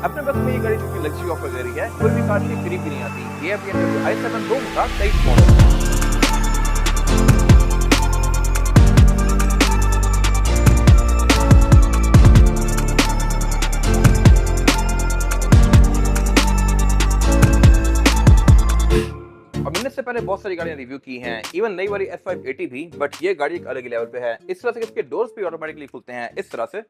अपने बस में ये गाड़ी जो कि लग्जरी ऑफर कर रही है, कोई भी कार के करीब भी नहीं आती। ये BMW i7 Rogue का 23 मॉडल। अब मैंने इससे पहले बहुत सारी गाड़ियां रिव्यू की हैं, इवन नई वाली S580 भी, बट ये गाड़ी एक अलग लेवल पे है। इस तरह से इसके डोर्स भी ऑटोमेटिकली खुलते हैं, इस तरह से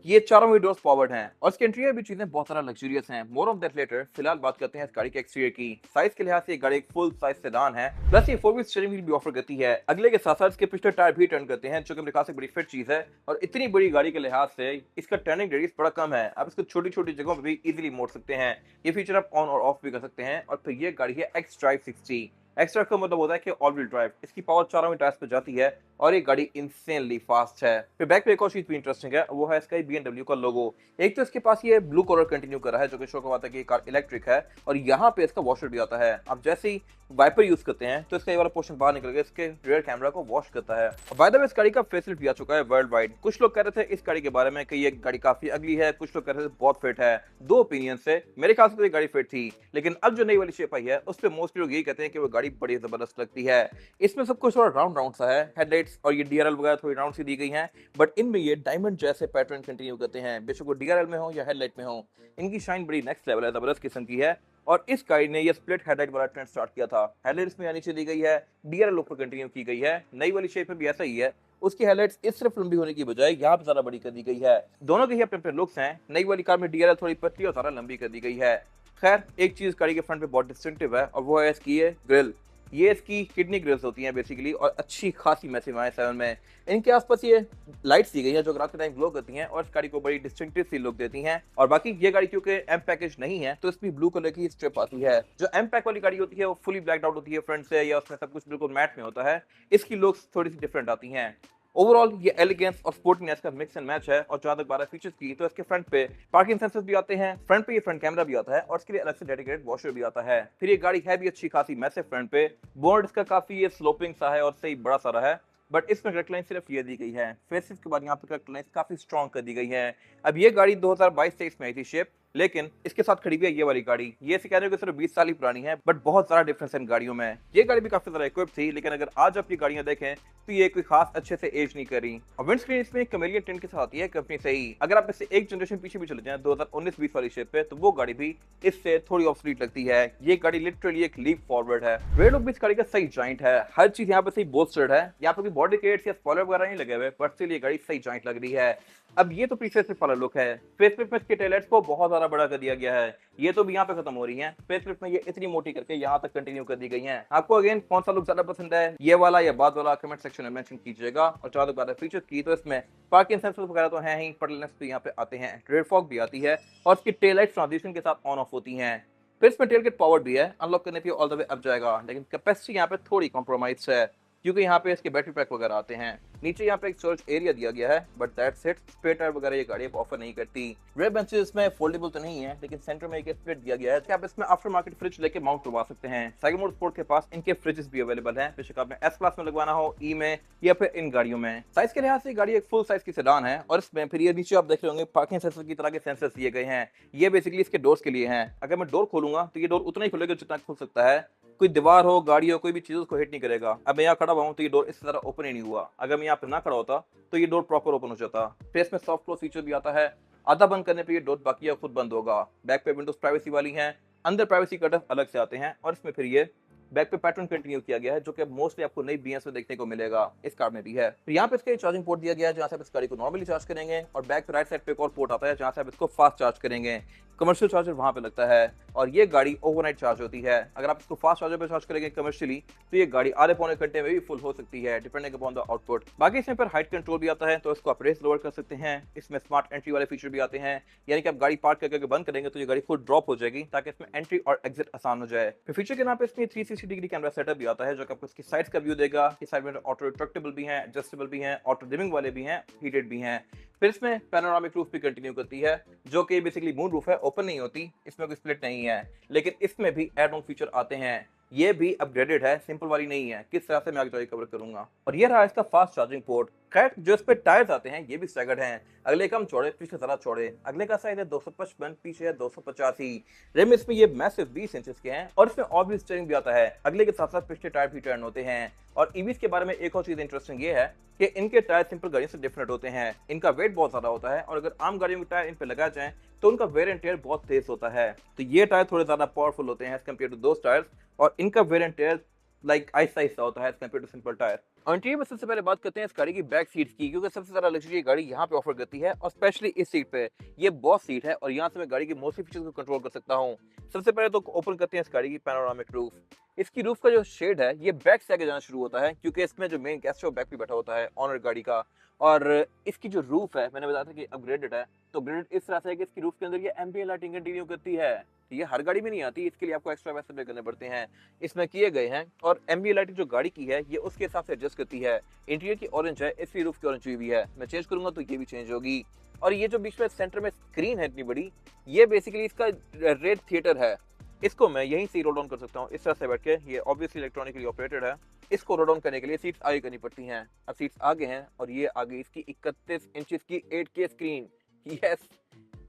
ये चारों भी डोर्स पावर्ड हैं और इसके इंटीरियर भी चीजें बहुत सारा लग्जरियस हैं। More of that later. फिलहाल बात करते हैं इस गाड़ी के एक्सटीरियर की। साइज के लिहाज से ये गाड़ी एक फुल साइज सेडान है, प्लस ये 4 व्हील स्टीयरिंग व्हील भी ऑफर करती है। अगले के साथ साथ इसके पिछले टायर भी टर्न करते हैं, जो कि मेरे ख्याल से बड़ी फिट चीज है। और इतनी बड़ी गाड़ी के लिहाज से इसका टर्निंग रेडियस बड़ा कम है, आप इसको छोटी छोटी जगहों पर भी इजीली मोड़ सकते हैं। ये फीचर आप ऑन और ऑफ भी कर सकते हैं। और फिर ये गाड़ी है एक्स ड्राइव 60। एक्स्ट्रा का मतलब होता है कि ऑल व्हील ड्राइव। इसकी पावर चारों टायर्स पे जाती है और ये गाड़ी इंसेनली फास्ट है। फिर बैक पे एक और चीज भी इंटरेस्टिंग है, वो है इसका BMW का लोगो। एक तो इसके पास ये ब्लू कलर कंटिन्यू कर रहा है, जो कि शो करवाता है कि ये कार इलेक्ट्रिक है। और यहाँ पे इसका वॉशर भी आता है। आप जैसे ही वाइपर यूज करते हैं तो इसका ये वाला पोर्शन बाहर निकल गया, इसके रियर कैमरा को वॉश करता है। बाय द वे, इस गाड़ी का फेसलिफ्ट भी आ चुका है वर्ल्ड वाइड। कुछ लोग कह रहे थे इस गाड़ी के बारे में कि ये गाड़ी काफी अगली है, कुछ लोग कह रहे थे बहुत फिट है। दो ओपिनियन से मेरे ख्याल से तो ये गाड़ी फिट थी, लेकिन अब जो नई वाली शेप आई है उस पर मोस्टली लोग यही कहते हैं कि वो गाड़ी बड़ी जबरदस्त लगती है। इसमें सब कुछ थोड़ा राउंड राउंड सा है, हेडलाइट्स और ये DRL वगैरह थोड़ी राउंड सी दी गई हैं, बट इनमें ये डायमंड जैसे पैटर्न कंटिन्यू करते हैं। बेशक वो DRL में हो या हेडलाइट में हो, इनकी शाइन बड़ी नेक्स्ट लेवल है, जबरदस्त किस्म की है। और इस गाड़ी ने ये स्प्लिट हेडलाइट वाला ट्रेंड स्टार्ट किया था। हेडलाइट्स में यहाँ नीचे दी गई है, DRL ऊपर कंटिन्यू की गई है। नई वाली शेप में भी ऐसा ही है, उसकी हेडलाइट्स इस सिर्फ लंबी होने की बजाय यहाँ पे ज्यादा बड़ी कर दी गई है। दोनों के ही अपने अपने लुक्स हैं। नई वाली कार में DRL थोड़ी पतली और ज्यादा लंबी कर दी गई है। खैर, एक चीज गाड़ी के फ्रंट पे बहुत डिस्टिंक्टिव है और वो है इसकी ये ग्रिल। ये इसकी किडनी ग्रिल्स होती हैं बेसिकली, और अच्छी खासी मैसिव है 7 में। इनके आसपास ये लाइट्स दी गई हैं जो रात के टाइम ग्लो करती हैं और इस गाड़ी को बड़ी डिस्टिंक्टिव सी लुक देती हैं। और बाकी ये गाड़ी क्योंकि एम पैकेज नहीं है तो इसमें ब्लू कलर की स्ट्रिप आती है। जो एम पैक वाली गाड़ी होती है वो फुली ब्लैक्ड आउट होती है फ्रंट से, या उसमें सब कुछ बिल्कुल मैट में होता है। इसकी लुक्स थोड़ी सी डिफरेंट आती हैं। ओवरऑल ये एलिगेंस और स्पोर्टीनेस का मिक्स एंड मैच है। और जहां तक 12 फीचर्स की, तो इसके फ्रंट पे पार्किंग सेंसर्स भी आते हैं, फ्रंट पे ये फ्रंट कैमरा भी आता है और इसके लिए अलग से डेडिकेटेड वॉशर भी आता है। फिर ये गाड़ी है भी अच्छी खासी मैसिव फ्रंट पे। बोर्ड इसका काफी ये स्लोपिंग सा है और सही बड़ा सारा है, बट इसमें कट लाइन सिर्फ ये दी गई है। फेसिस के बाद यहाँ पे कट लाइन काफी स्ट्रॉन्ग कर दी गई है। अब ये गाड़ी 2022-23 में आई थी शेप, लेकिन इसके साथ खड़ी हुई है ये वाली गाड़ी। ये से कह रहे हो कि सिर्फ 20 साल ही पुरानी है, बट बहुत सारा डिफरेंस है इन गाड़ियों में। ये गाड़ी भी काफी ज्यादा इक्विप थी, लेकिन अगर आज आप ये गाड़ियां देखें तो ये कोई खास अच्छे से एज नहीं कर रही। और विंड स्क्रीन इसमें कैमेलियन टिंट के साथ आती है कंपनी से ही। अगर आप इससे एक जनरेशन पीछे भी चले जाएं 2019-20 वाली शेप पे, तो वो गाड़ी भी इससे थोड़ी ऑब्सोलीट लगती है। ये गाड़ी लिटरली एक लीप फॉरवर्ड है। रेड लुक भी इस गाड़ी का सही जॉइंट है, हर चीज यहाँ पे सही बोस्टर्ड है। यहाँ पे कोई बॉडी किट्स या स्पॉइलर वगैरह नहीं लगे हुए, बट स्टिल ये गाड़ी सही जॉइंट लग रही है। अब ये तो फेसलिफ्ट वाला लुक है। फेसलिफ्ट में इसके टेललाइट्स को बहुत ज्यादा बड़ा कर दिया गया है, ये तो भी यहाँ पे खत्म हो रही हैं। फेसलिफ्ट में ये इतनी मोटी करके यहाँ तक कंटिन्यू कर दी गई हैं। आपको अगेन कौन सा लुक ज्यादा पसंद है, ये वाला या बाद वाला, कमेंट सेक्शन में मेंशन कीजिएगा। और ज्यादा ज्यादा फीचर्स की, तो इसमें पार्किंग सेंसर्स वगैरह तो हैं ही, पडलेस तो यहाँ पे आते हैं, रेड फॉग भी आती है और इसकी टेललाइट्स ट्रांजिशन के साथ ऑन ऑफ होती हैं। फिर इसमें टेलगेट पावर्ड भी है, अनलॉक करने पे ऑल द वे अप जाएगा, लेकिन कैपेसिटी यहाँ पे थोड़ी कॉम्प्रोमाइज है क्योंकि यहाँ पे इसके बैटरी पैक वगैरह आते हैं। नीचे यहाँ पे एक स्टोरेज एरिया दिया गया है, but that's it. Spare tyre वगैरह ये गाड़ी ऑफर नहीं करती। रेयर बेंचेस इसमें फोल्डेबल तो नहीं है, लेकिन सेंटर में एक स्प्लिट दिया गया है कि आप इसमें आफ्टर मार्केट फ्रिज लेके माउंट करवा सकते हैं। साइकिल मोटर स्पोर्ट के पास इनके फ्रिजेस भी अवेलेबल हैं, बेशक आपने एस क्लास में लगवाना हो, ई में, या फिर इन गाड़ियों में। साइज के लिहाज से गाड़ी एक फुल साइज की सेडान है और इसमें फिर ये नीचे आप देख रहे होंगे पार्किंग सेंसर की तरह के सेंसर्स दिए गए हैं। ये बेसिकली इसके डोर्स के लिए हैं। अगर मैं डोर खोलूंगा तो ये डोर उतना ही खुलेगा जितना खुल सकता है। कोई दीवार हो, गाड़ी हो, कोई भी चीज उसको हिट नहीं करेगा। अब मैं यहाँ खड़ा हुआ हूँ तो ये डोर इस तरह ओपन ही नहीं हुआ। अगर मैं यहाँ पे ना खड़ा होता तो ये डोर प्रॉपर ओपन हो जाता। फिर इसमें सॉफ्ट क्लोज फीचर भी आता है, आधा बंद करने पे ये डोर बाकी खुद बंद होगा। बैक पे विंडोज प्राइवेसी वाली हैं, अंदर प्राइवेसी कर्टन अलग से आते हैं। और इसमें फिर ये बैक पे पैटर्न कंटिन्यू किया गया है, जो कि मोस्टली आपको नई BS में देखने को मिलेगा, इस कार में भी है। फिर यहाँ पे इसका चार्जिंग पोर्ट दिया गया है, जहाँ से आप इस गाड़ी को नॉर्मली चार्ज करेंगे, और बैक पे राइट साइड पे एक और पोर्ट आता है जहाँ से आप इसको फास्ट चार्ज करेंगे। कमर्शियल चार्जर वहां पे लगता है और ये गाड़ी ओवरनाइट चार्ज होती है। अगर आप इसको फास्ट चार्जर पे चार्ज करेंगे कमर्शियली, तो ये गाड़ी आधे पौने घंटे में भी फुल हो सकती है, डिपेंडिंग अपॉन द आउटपुट। बाकी इसमें पर हाइट कंट्रोल भी आता है, तो इसको आप रेस लोअर कर सकते हैं। इसमें स्मार्ट एंट्री वाले फीचर भी आते हैं, यानी कि आप गाड़ी पार्क करके बंद करेंगे तो ये गाड़ी खुद ड्रॉप हो जाएगी, ताकि इसमें एंट्री और एग्जिट आसान हो जाए। फिर फीचर के नाम पे इसमें 360 डिग्री कैमरा सेटअप भी आता है, जो कि आपको इसकी साइड का व्यू देगा। कि साइड में ऑटो रिट्रैक्टेबल भी है, एडजस्टेबल भी है, ऑटो डिमिंग वाले भी हैं, हीटेड भी हैं। फिर इसमें पैनोरामिक रूफ भी कंटिन्यू करती है, जो कि बेसिकली मून रूफ है, ओपन नहीं होती, इसमें कोई स्प्लिट नहीं है। लेकिन इसमें भी एड ऑन फीचर आते हैं, ये भी अपग्रेडेड है, सिंपल वाली नहीं है। किस तरह से मैं आगे कवर करूंगा। और ये रहा इसका फास्ट चार्जिंग पोर्ट। खैर जो इस पे टायर्स आते हैं ये भी स्टैगर्ड हैं। अगले कम चौड़े, पीछे जरा चौड़े। अगले का साइज है 255, पीछे है 285। रिम इसमें ये मैसिव 20 इंचेस के हैं और इसमें और भी स्टीयरिंग भी आता है। अगले के साथ साथ पिछले टायर भी टर्न होते हैं। और ईवीज के बारे में एक और चीज इंटरेस्टिंग ये है कि इनके टायर सिंपल गाड़ियों से डिफरेंट होते हैं। इनका वेट बहुत ज्यादा होता है और अगर आम गाड़ियों के टायर इन पे लगाए जाएं तो उनका वेयर एंड टेयर बहुत तेज होता है। तो ये टायर थोड़े ज्यादा पावरफुल होते हैं as compare to those tyres, और इनका वेयर एंड टेयर लाइक आहिस्ता आहिस्ता होता है as compare to simple tyre. और इंटीरियर में सबसे पहले बात करते हैं इस गाड़ी की बैक सीट्स की, क्योंकि सबसे ज्यादा लग्जरी गाड़ी यहाँ पे ऑफर करती है और स्पेशली इस सीट पे। ये बॉस सीट है और यहाँ से मैं गाड़ी के मोस्टली फीचर्स को कंट्रोल कर सकता हूँ। सबसे पहले तो ओपन करते हैं इस गाड़ी की पैनोरामिक रूफ। इसकी रूफ का जो शेड है ये बैक से आगे जाना शुरू होता है, क्योंकि इसमें जो मेन गेस्ट है वो बैक पे बैठा होता है ऑनर गाड़ी का। और इसकी जो रूफ है मैंने बताया था कि अपग्रेडेड है, तो अपग्रेडेड इस तरह से है कि इसकी रूफ के अंदर ये एम्बिएंट लाइटिंग कंटिन्यू करती है। ये हर गाड़ी में नहीं आती, इसके लिए आपको एक्स्ट्रा पैसे पे करने पड़ते हैं, इसमें किए गए हैं। और एम्बिएंट लाइटिंग जो गाड़ी की है ये उसके हिसाब से एडजस्ट करती है। इंटीरियर की ऑरेंज है, इसकी रूफ की ऑरेंज हुई भी है, मैं चेंज करूंगा तो ये भी चेंज होगी। और ये जो बीच में सेंटर में स्क्रीन है इतनी बड़ी, ये बेसिकली इसका रेड थिएटर है। इसको मैं यहीं से रोल डाउन कर सकता हूँ इस तरह से बैठ के। ये ऑब्वियसली इलेक्ट्रॉनिकली ऑपरेटेड है। इसको रोल डाउन करने के लिए सीट्स आगे करनी पड़ती हैं। अब सीट्स आगे हैं और ये आगे इसकी 31 इंचेस की 8K स्क्रीन। यस,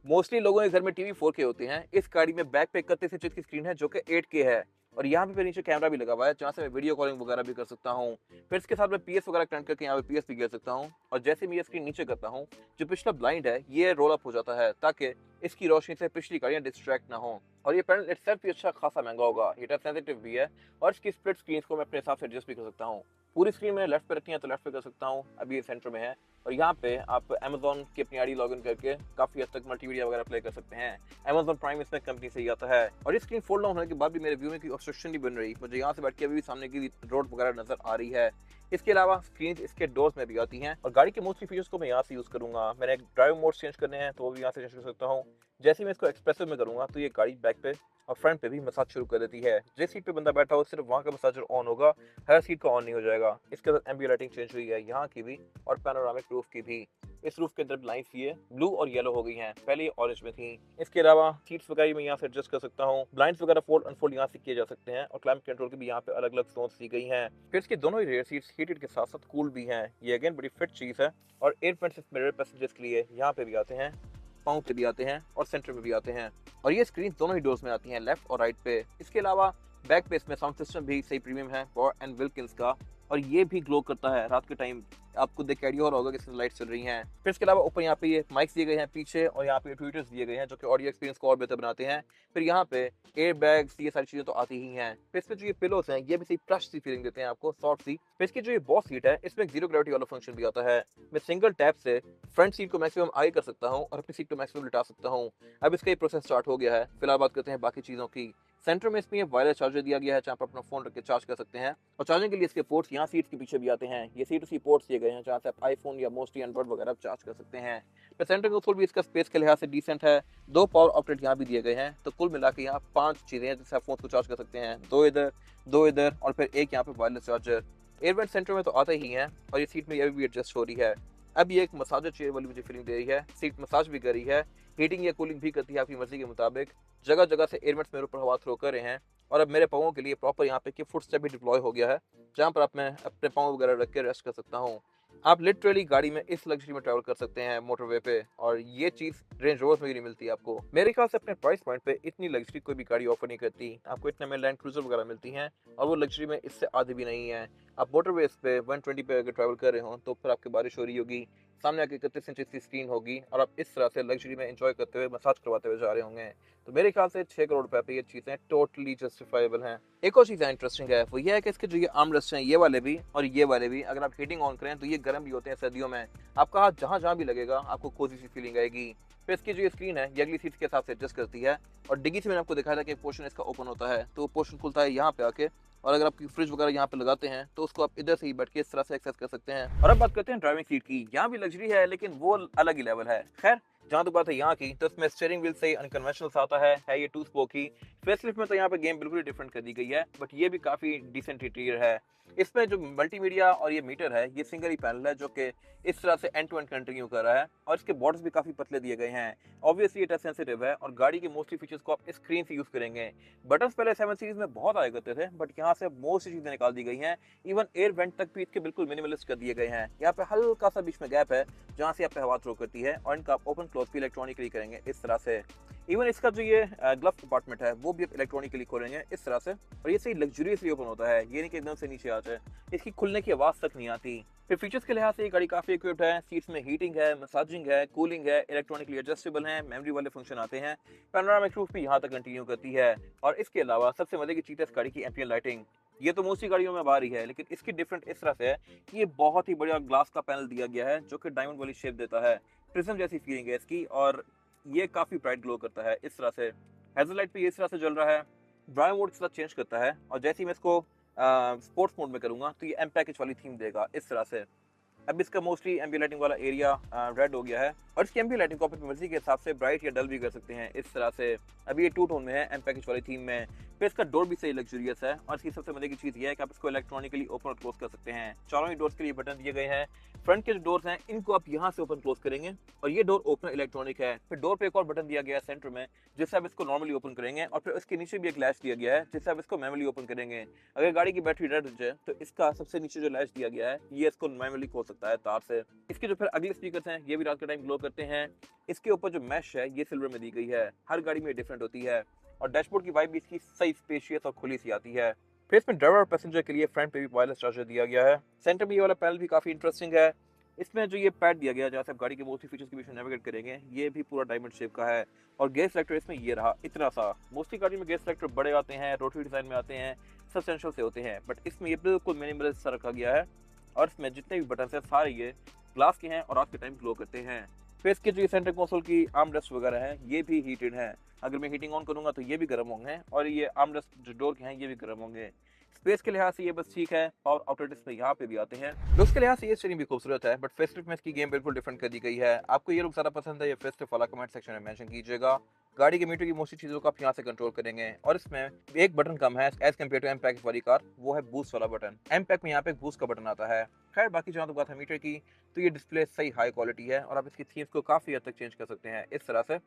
मोस्टली लोगों के घर में टीवी 4K होते हैं, इस गाड़ी में बैक पे 31 इंच की स्क्रीन है जो कि 8K है। और यहाँ पे नीचे कैमरा भी लगा हुआ है जहाँ से मैं वीडियो कॉलिंग वगैरह भी कर सकता हूँ। फिर इसके साथ मैं PS वगैरह कनेक्ट करके यहाँ पे PS भी कर सकता हूँ। और जैसे मैं ये स्क्रीन नीचे करता हूँ, जो पिछला ब्लाइंड है ये रोल अप हो जाता है ताकि इसकी रोशनी से पिछली गाड़ियाँ डिस्ट्रैक्ट ना हो। और ये पैनल इटसेल्फ भी अच्छा खासा महंगा होगा, ये टच सेंसिटिव भी है और इसकी स्प्लिट स्क्रीन को मैं अपने हिसाब से एडजस्ट भी कर सकता हूँ। पूरी स्क्रीन मैंने लेफ्ट पे रखी है तो लेफ्ट पे कर सकता हूँ, अभी ये सेंटर में है। और यहाँ पे आप Amazon की अपनी आईडी लॉगिन करके काफी हद तक मल्टीमीडिया वगैरह प्ले कर सकते हैं। Amazon प्राइम इसमें कंपनी से ही आता है। और ये स्क्रीन फोल्ड डाउन होने के बाद भी मेरे व्यू में कोई ऑब्स्ट्रक्शन नहीं बन रही, मुझे यहाँ से बैठ के अभी भी सामने की रोड वगैरह नजर आ रही है। इसके अलावा स्क्रीन इसके डोर्स में भी आती हैं और गाड़ी के मोस्टली फीचर्स को मैं यहाँ से यूज करूंगा। मैंने ड्राइव मोड चेंज करने हैं तो वो भी यहाँ से चेंज कर सकता हूँ। जैसे मैं इसको एक्सप्रेसिव में करूंगा तो ये गाड़ी बैक पे और फ्रंट पे भी मसाज शुरू कर देती है। जिस सीट पे बंदा बैठा हो सिर्फ वहाँ का मसाजर ऑन होगा, हर सीट का ऑन नहीं हो जाएगा। इसके साथ एम्बिएंट लाइटिंग चेंज हुई है यहाँ की भी और पैनोरामिक रूफ की भी। इस रूफ के अंदर लाइट्स ये ब्लू और येलो हो गई हैं, पहले ये ऑरेंज में थी। इसके अलावा सीट्स वगैरह मैं यहाँ से एडजस्ट कर सकता हूँ। ब्लाइंड्स वगैरह फोल्ड अनफोल्ड यहाँ से किए जा सकते हैं और क्लाइमेट कंट्रोल की भी यहाँ पे अलग अलग जोन्स दी गई हैं। फिर इसके दोनों ही रेयर सीट्स हीटेड के साथ साथ कूल भी हैं, ये अगेन बड़ी फिट चीज़ है। और एयर वेंट्स मिरर पैसेंजर्स के लिए यहाँ पे भी आते हैं, पाँव पे भी आते हैं और सेंटर में भी आते हैं। और ये स्क्रीन दोनों ही डोर्स में आती हैं, लेफ्ट और राइट पे। इसके अलावा बैक पे इसमें साउंड सिस्टम भी सही प्रीमियम है पॉवर एंड विल्किंस का, और ये भी ग्लो करता है रात के टाइम। आपको देख के आइडिया हो रहा होगा कि इसमें लाइट चल रही हैं। फिर इसके अलावा ऊपर यहाँ पे ये माइक्स दिए गए हैं पीछे और यहाँ पे ट्विटर्स दिए गए हैं जो कि ऑडियो एक्सपीरियंस को और बेहतर बनाते हैं। फिर यहाँ पे एयर बैग्स, ये सारी चीजें तो आती ही हैं। फिर इसमें जो ये पिलोस हैं ये भी सही प्लश सी फीलिंग देते हैं आपको, सॉफ्ट सी। फिर इसकी जो ये बॉस सीट है इसमें एक जीरो ग्रेविटी वाला फंक्शन भी आता है। मैं सिंगल टैप से फ्रंट सीट को मैक्सिमम आगे कर सकता हूँ और अपनी सीट को मैक्सिमम लिटा सकता हूँ। अब इसका ये प्रोसेस स्टार्ट हो गया है। फिलहाल बात करते हैं बाकी चीज़ों की। सेंटर में इसमें वायरलेस चार्जर दिया गया है जहाँ पर अपना फोन रख के चार्ज कर सकते हैं। और चार्जिंग के लिए इसके पोर्ट्स यहाँ सीट के पीछे भी आते हैं। ये सीट उसी पोर्ट्स दिए गए हैं जहाँ से आप आईफोन या मोस्टली एंड्रॉइड वगैरह चार्ज कर सकते हैं। फिर सेंटर कंसोल भी इसका स्पेस के लिहाज से डिसेंट है। 2 पावर आउटलेट यहाँ भी दिए गए हैं, तो कुल मिला के यहाँ 5 चीज़ें हैं जिससे आप फोन को चार्ज कर सकते हैं। 2 इधर और फिर एक यहाँ पे वायरलेस चार्जर। एयरवेंट सेंटर में तो आता ही है और ये सीट में ये भी एडजस्ट हो रही है। अब ये एक मसाजर चेयर वाली मुझे फीलिंग दे रही है। सीट मसाज भी कर रही है, हीटिंग या कूलिंग भी करती है आपकी मर्जी के मुताबिक। जगह जगह से एयरवेंट्स मेरे ऊपर हवा थ्रो कर रहे हैं। और अब मेरे पाँवों के लिए प्रॉपर यहाँ पे कि फुट स्टेप भी डिप्लॉय हो गया है जहाँ पर आप मैं अपने पाँव वगैरह रख के रेस्ट कर सकता हूँ। आप लिटरली गाड़ी में इस लग्जरी में ट्रैवल कर सकते हैं मोटरवे पे, और ये चीज़ रेंज रोवर्स में भी नहीं मिलती आपको। मेरे ख्याल से अपने प्राइस पॉइंट पे इतनी लग्जरी कोई भी गाड़ी ऑफर नहीं करती। आपको इतने में लैंड क्रूजर वगैरह मिलती हैं और वो लग्जरी में इससे आधी भी नहीं है। आप मोटरवेज पे 120 पे अगर ट्रैवल कर रहे हो तो फिर आपकी बारिश हो रही होगी, सामने आके 31 इंच की स्क्रीन होगी और आप इस तरह से लग्जरी में एंजॉय करते हुए मसाज करवाते हुए जा रहे होंगे। तो मेरे ख्याल से 6 करोड़ रुपए पे ये चीज़ें टोटली जस्टिफाइबल हैं। एक और चीज़ इंटरेस्टिंग है वो ये है कि इसके जो ये आर्म रेस्ट हैं ये वाले भी और ये वाले भी, अगर आप हीटिंग ऑन करें तो ये गर्म भी होते हैं सर्दियों में। आपका हाथ जहाँ जहाँ भी लगेगा आपको कोजी सी फीलिंग आएगी। फिर इसकी जो स्क्रीन है ये अगली सीट के हिसाब से एडजस्ट करती है। और डिग्गी से मैंने आपको दिखाया था कि पोर्शन इसका ओपन होता है, तो पोर्शन खुलता है यहाँ पे आके। और अगर आप फ्रिज वगैरह यहाँ पे लगाते हैं तो उसको आप इधर से ही बैठ के इस तरह से एक्सेस कर सकते हैं। और अब बात करते हैं ड्राइविंग सीट की। यहाँ भी लग्जरी है लेकिन वो अलग ही लेवल है। खैर जहाँ तक बात है यहाँ की, तो इसमें स्टीयरिंग व्हील से अनकन्वेंशनल आता है ये 2 स्पोक की। फेसलिफ्ट में तो यहाँ पे गेम बिल्कुल ही डिफरेंट कर दी गई है, बट ये भी काफी डिसेंट इंटीरियर है। इसमें जो मल्टीमीडिया और ये मीटर है, ये सिंगल ही पैनल है जो कि इस तरह से एंड टू एंड कंटिन्यू कर रहा है, और इसके बॉर्डर्स भी काफी पतले दिए गए हैं। ऑब्वियसली ये टच सेंसिटिव है और गाड़ी के मोस्टली फीचर्स को आप स्क्रीन से यूज करेंगे। बटन्स पहले 7 सीरीज में बहुत आया करते थे, बट यहाँ से मोस्ट चीजें निकाल दी गई हैं। इवन एयर वेंट तक भी इसके बिल्कुल मिनिमलिस्ट कर दिए गए हैं। यहाँ पे हल्का सा बीच में गैप है जहाँ से आप हवा थ्रो करती है, और इनका ओपन क्लोज भी इलेक्ट्रॉनिकली करेंगे इस तरह से। इवन इसका जो ये ग्लव कंपार्टमेंट है वो भी आप इलेक्ट्रॉनिकली खोलेंगे इस तरह से, और ये सही लग्जरियसली ओपन होता है, ये नहीं कि एकदम से नीचे आ जाए। इसकी खुलने की आवाज तक नहीं आती। फिर फीचर्स के लिहाज से ये गाड़ी काफी इक्विप्ड है। सीट्स में हीटिंग है, मसाजिंग है, कूलिंग है, इलेक्ट्रॉनिकली एडजस्टेबल है, मेमोरी वाले फंक्शन आते हैं। पैनोरामिक रूफ भी यहाँ तक कंटिन्यू करती है। और इसके अलावा सबसे मजे की चीज है इस गाड़ी की एम्बिएंट लाइटिंग। ये तो मोस्टली गाड़ियों में बाहर ही है, लेकिन इसकी डिफरेंट इस तरह से है कि ये बहुत ही बढ़िया ग्लास का पैनल दिया गया है जो कि डायमंड वाली शेप देता है। प्रिज्म जैसी फीलिंग है इसकी, और ये काफी ब्राइट ग्लो करता है इस तरह से। हेडलाइट पे ये इस तरह से जल रहा है। ड्राइव मोड के साथ चेंज करता है, और जैसे ही मैं इसको स्पोर्ट्स मोड में करूंगा तो ये एम पैकेज वाली थीम देगा इस तरह से। अब इसका मोस्टली एम्बिएंट लाइटिंग वाला एरिया रेड हो गया है, और इसकी एम्बिएंट लाइटिंग को आप अपनी मर्जी के हिसाब से ब्राइट या डल भी कर सकते हैं इस तरह से। अभी ये 2 टोन में है एम पैकेज वाली थीम में। फिर इसका डोर भी सही लग्जरियस है, और इसकी सबसे मजे की चीज ये है कि आप इसको इलेक्ट्रॉनिकली ओपन और क्लोज कर सकते हैं। चारों ही डोर्स के लिए बटन दिए गए हैं। फ्रंट के जो डोर्स हैं इनको आप यहाँ से ओपन क्लोज करेंगे, और ये डोर ओपनर इलेक्ट्रॉनिक है। फिर डोर पे एक और बटन दिया गया है सेंटर में, जिससे आप इसको नॉर्मली ओपन करेंगे, और फिर इसके नीचे भी एक लैच दिया गया है जिससे आप इसको मैनुअली ओपन करेंगे। अगर गाड़ी की बैटरी डेड हो जाए तो इसका सबसे नीचे जो लैच दिया गया है ये इसको मैनुअली खोल सकता है तार से। इसके जो फिर अगले स्पीकर्स हैं ये भी रात के टाइम ग्लो करते हैं। इसके ऊपर जो मैश है ये सिल्वर में दी गई है, हर गाड़ी में डिफरेंट होती है। और डैशबोर्ड की वाइब भी इसकी सही स्पेशियस और खुली सी आती है। फिर इसमें ड्राइवर और पैसेंजर के लिए फ्रंट पे भी वायरलेस चार्जर दिया गया है। सेंटर में ये वाला पैनल भी काफी इंटरेस्टिंग है। इसमें जो ये पैड दिया गया है जहाँ से आप गाड़ी के मोस्टली फीचर्स के बीच में नेविगेट करेंगे, ये भी पूरा डायमंड शेप का है। और गेयर सेलेक्टर इसमें ये रहा इतना सा। मोस्टली गाड़ी में गेयर सेलेक्टर बड़े आते हैं, रोटरी डिजाइन में आते हैं, सब्सटेंशियल से होते हैं, बट इसमें ये बिल्कुल मिनिमलिस्ट सा रखा गया है। और इसमें जितने भी बटन हैं सारे ये ग्लास के हैं और रात के टाइम ग्लो करते हैं। फिर इसके जो ये सेंटर कंसोल की आर्म रेस्ट वगैरह है ये भी हीटेड है। अगर मैं हीटिंग ऑन करूंगा तो ये भी गर्म होंगे, और ये आर्म रेस्ट जो डोर के हैं ये भी गर्म होंगे। स्पेस के लिहाज से ये बस ठीक है। पावर आउटलेट इसमें यहाँ पे भी आते हैं। लुक्स के लिहाज से ये स्टीयरिंग भी खूबसूरत है, बट फेसलिफ्ट में इसकी गेम बिल्कुल डिफरेंट कर दी गई है। आपको ये लुक ज़्यादा पसंद है या फेसलिफ्ट वाला, कमेंट सेक्शन में मेंशन कीजिएगा। गाड़ी के मीटर की मोस्टली चीज़ों को आप यहाँ से कंट्रोल करेंगे, और इसमें एक बटन कम है as compare to M pack वाली कार, वो है बूस्ट वाला बटन। एम पैक में यहाँ पे एक बूस्ट का बटन आता है। खैर बाकी जहाँ तक बात है मीटर की, तो ये डिस्प्ले सही हाई क्वालिटी है, और आप इसकी थीम्स को काफ़ी हद तक चेंज कर सकते हैं इस तरह से।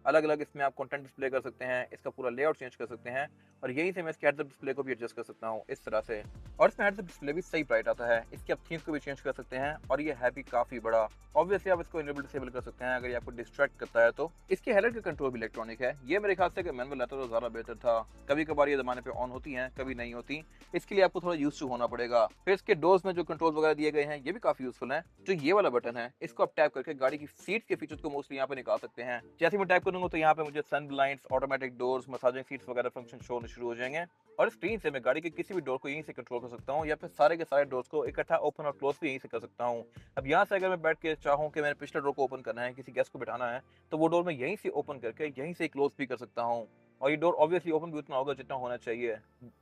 अलग अलग इसमें आप कंटेंट डिस्प्ले कर सकते हैं, इसका पूरा लेआउट चेंज कर सकते हैं, और यहीं से मैं इसके हेडअप डिस्प्ले को भी एडजस्ट कर सकता हूँ इस तरह से। और इसमें हेडअप डिस्प्ले भी सही ब्राइट आता है। इसकी आप थीम्स को भी चेंज कर सकते हैं, और ये है भी काफी बड़ा। ऑब्वियसली आप इसको इनेबल डिसेबल कर सकते हैं अगर ये आपको डिस्ट्रैक्ट करता है तो। इसके हेडलाइट का कंट्रोल भी इलेक्ट्रॉनिक है। ये मेरे ख्याल से मैनुअल रहता तो ज्यादा बेहतर था। कभी कभार ये जमाने पे ऑन होती हैं, कभी नहीं होती, इसके लिए आपको थोड़ा यूज टू होना पड़ेगा। फिर इसके डोर्स में जो कंट्रोल वगैरह दिए गए हैं ये भी काफी यूजफुल है। जो ये वाला बटन है इसको आप टैप करके गाड़ी की सीट के फीचर्स को मोस्टली यहाँ पे निकाल सकते हैं। जैसे मैं टैप करूंगा तो यहाँ पे मुझे sun blinds, automatic doors, massaging seats वगैरह फंक्शन शो होने शुरू हो जाएंगे, और स्क्रीन से मैं गाड़ी के किसी भी डोर को यहीं से कंट्रोल कर सकता हूँ, या फिर सारे के सारे डोर्स को इकट्ठा ओपन और क्लोज भी यहीं से कर सकता हूँ। अब यहाँ से अगर मैं बैठ के चाहूँ कि मैंने पिछले डोर को ओपन करना है, किसी गेस्ट को बिठाना है, तो वो डोर मैं यहीं से ओपन करके यहीं से क्लोज भी कर सकता हूँ। और ये डोर ऑब्वियसली ओपन भी उतना होगा जितना होना चाहिए,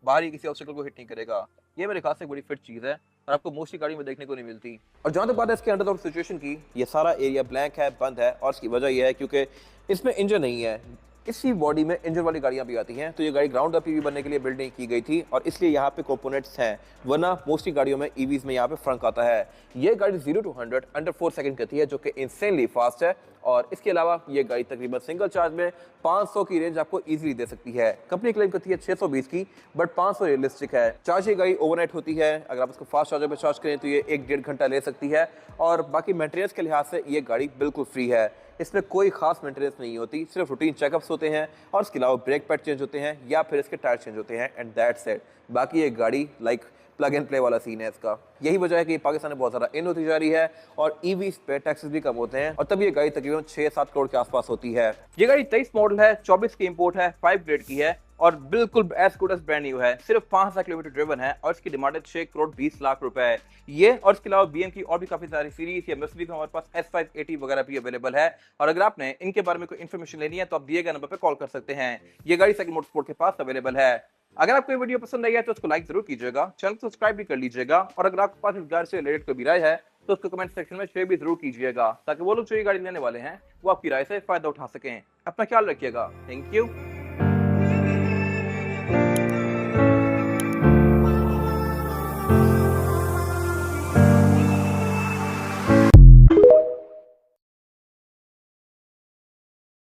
बाहर ही किसी ऑब्स्टेकल को हिट नहीं करेगा। ये मेरे खास से बड़ी फिट चीज़ है, और आपको मोस्टली गाड़ी में देखने को नहीं मिलती। और जहाँ तक बात है इसके अंडर सिचुएशन की, ये सारा एरिया ब्लैंक है, बंद है, और इसकी वजह यह है क्योंकि इसमें इंजन नहीं है। इसी बॉडी में इंजन वाली गाड़ियां भी आती हैं, तो ये गाड़ी ग्राउंड अप ईवी बनने के लिए बिल्डिंग की गई थी, और इसलिए यहाँ पे कंपोनेंट्स हैं, वरना मोस्टली गाड़ियों में ईवीज में यहाँ पे फ्रंक आता है। ये गाड़ी 0 to 100 अंडर 4 सेकंड करती है, जो कि इंसेनली फास्ट है। और इसके अलावा ये गाड़ी तकरीबन सिंगल चार्ज में 500 की रेंज आपको इजीली दे सकती है। कंपनी क्लेम करती है 620 की, बट 500 रियलिस्टिक है। चार्ज ये गाड़ी ओवरनाइट होती है, अगर आप इसको फास्ट चार्जर पर चार्ज करें तो ये 1-1.5 घंटा ले सकती है। और बाकी मेंटेनेंस के लिहाज से ये गाड़ी बिल्कुल फ्री है। इसमें कोई खास मेंटेनेंस नहीं होती, सिर्फ रूटीन चेकअप्स होते हैं, और इसके अलावा ब्रेक पैड चेंज होते हैं या फिर इसके टायर चेंज होते हैं, एंड दैट्स इट। बाकी ये गाड़ी लाइक प्लग एंड प्ले वाला सीन है इसका। यही वजह है कि पाकिस्तान में बहुत ज़्यादा इन होती जा रही है, और ईवी पे टैक्सेस भी कम होते हैं, और तब ये गाड़ी तकरीबन 6-7 करोड़ के आसपास होती है। ये गाड़ी 23 मॉडल है, 24 की इंपोर्ट है, 5 ग्रेड की है, और बिल्कुल as good as brand new है। सिर्फ 5,000 किलोमीटर ड्रिवन है, और इसकी डिमांड है 6 करोड़ 20 लाख रुपए है ये। और इसके अलावा बीएम की और भी काफी सारी सीरीज या मर्सिडीज में हमारे पास S580 वगैरह भी अवेलेबल है। और अगर आपने इनके बारे में कोई इन्फॉर्मेशन लेनी है तो आप दिए गए नंबर पर कॉल कर सकते हैं। ये गाड़ी सेकंड मोटरस्पोर्ट के पास अवेलेबल है। अगर आपको वीडियो पसंद आई है तो उसको लाइक जरूर कीजिएगा, चैनल को सब्सक्राइब भी कर लीजिएगा, और अगर आपके पास इस गाड़ी से रिलेटेड कोई भी राय है तो उसको कमेंट सेक्शन में शेयर भी जरूर कीजिएगा, ताकि वो लोग जो ये गाड़ी लेने वाले हैं वो आपकी राय से फायदा उठा सकें। अपना ख्याल रखिएगा। Thank you.